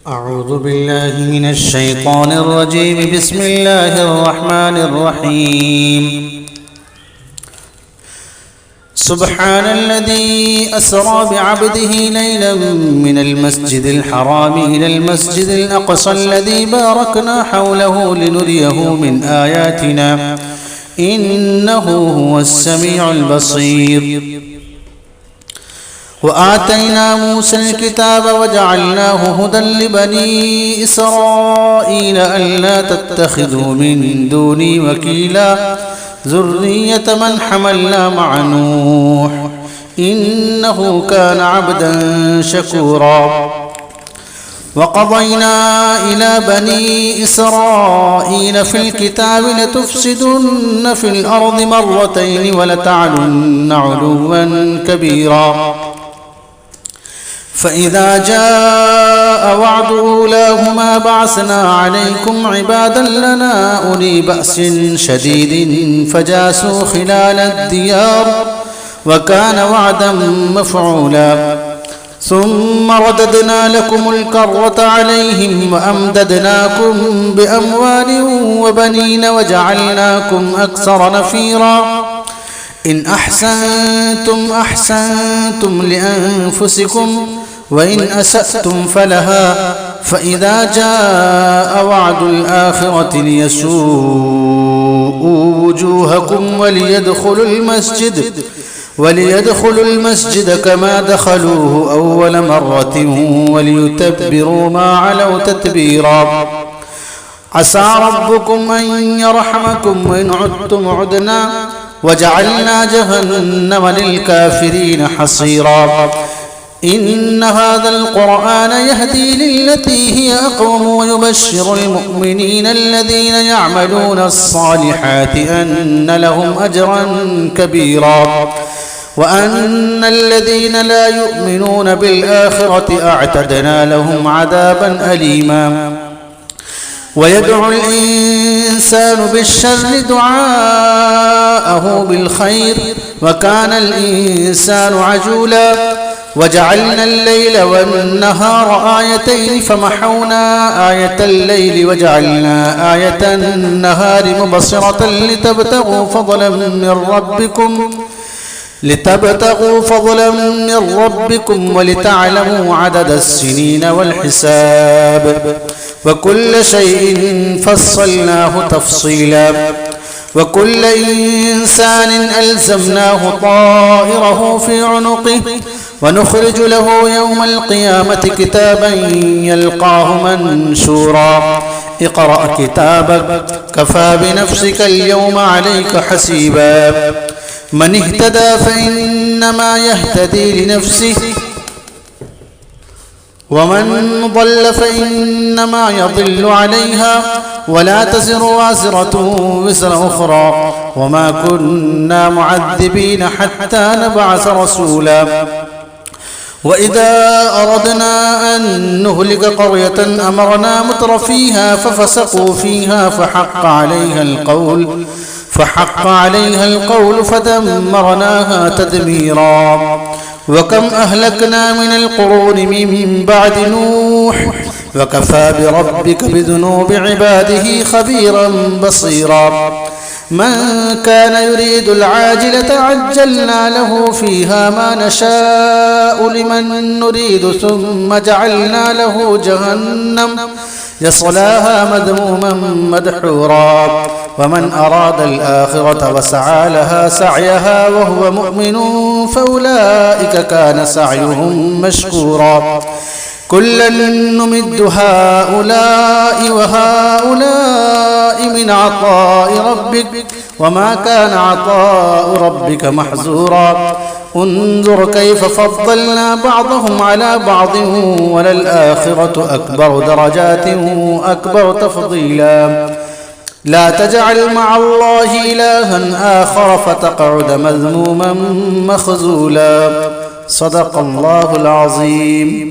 أعوذ بالله من الشيطان الرجيم. بسم الله الرحمن الرحيم. سبحان الذي أسرى بعبده ليلا من المسجد الحرام إلى المسجد الأقصى الذي باركنا حوله لنريه من آياتنا إنه هو السميع البصير. وآتينا موسى الكتاب وجعلناه هدى لبني إسرائيل ألا تتخذوا من دوني وكيلا ذرية من حملنا مع نوح إنه كان عبدا شكورا. وقضينا إلى بني إسرائيل في الكتاب لتفسدن في الأرض مرتين ولتعلن علوا كبيرا. فإذا جاء وعد أولاهما بعثنا عليكم عبادا لنا أولي بأس شديد فجاسوا خلال الديار وكان وعدا مفعولا. ثم رددنا لكم الكرة عليهم وأمددناكم بأموال وبنين وجعلناكم أكثر نفيرا. إن أحسنتم أحسنتم لأنفسكم وإن أسأتم فلها. فإذا جاء وعد الآخرة ليسوءوا وجوهكم وليدخلوا المسجد كما دخلوه أول مرة وليتبروا ما علوا تتبيرا. عسى ربكم أن يرحمكم وإن عدتم عدنا وجعلنا جهنم للكافرين حصيرا. إن هذا القرآن يهدي للتي هي أقوم ويبشر المؤمنين الذين يعملون الصالحات أن لهم أجرا كبيرا وأن الذين لا يؤمنون بالآخرة أعتدنا لهم عذابا أليما. ويدعو الإنسان بالشر دعاءه بالخير وكان الإنسان عجولا. وجعلنا الليل والنهار آيتين فمحونا آية الليل وجعلنا آية النهار مبصرة لتبتغوا فضلا من ربكم ولتعلموا عدد السنين والحساب وكل شيء فصلناه تفصيلا. وكل إنسان ألزمناه طائره في عنقه ونخرج له يوم القيامة كتابا يلقاه منشورا. اقرأ كتابك كفى بنفسك اليوم عليك حسيبا. من اهتدى فإنما يهتدي لنفسه ومن ضل فإنما يضل عليها ولا تزر وازرة وزر أخرى وما كنا معذبين حتى نبعث رسولا. وإذا أردنا أن نهلك قرية أمرنا مترفيها ففسقوا فيها فحق عليها القول فدمرناها تدميرا. وكم أهلكنا من القرون من بعد نوح وكفى بربك بذنوب عباده خبيرا بصيرا. من كان يريد العاجلة عجلنا له فيها ما نشاء لمن نريد ثم جعلنا له جهنم يصلاها مذموما مدحورا. ومن أراد الآخرة وسعى لها سعيها وهو مؤمن فأولئك كان سعيهم مشكورا. كلا نمد هؤلاء وهؤلاء من عطاء ربك وما كان عطاء ربك محظورا. انظر كيف فضلنا بعضهم على بعض وللآخرة أكبر درجات وأكبر تفضيلا. لا تجعل مع الله إلها آخر فتقعد مذموما مخذولا. صدق الله العظيم.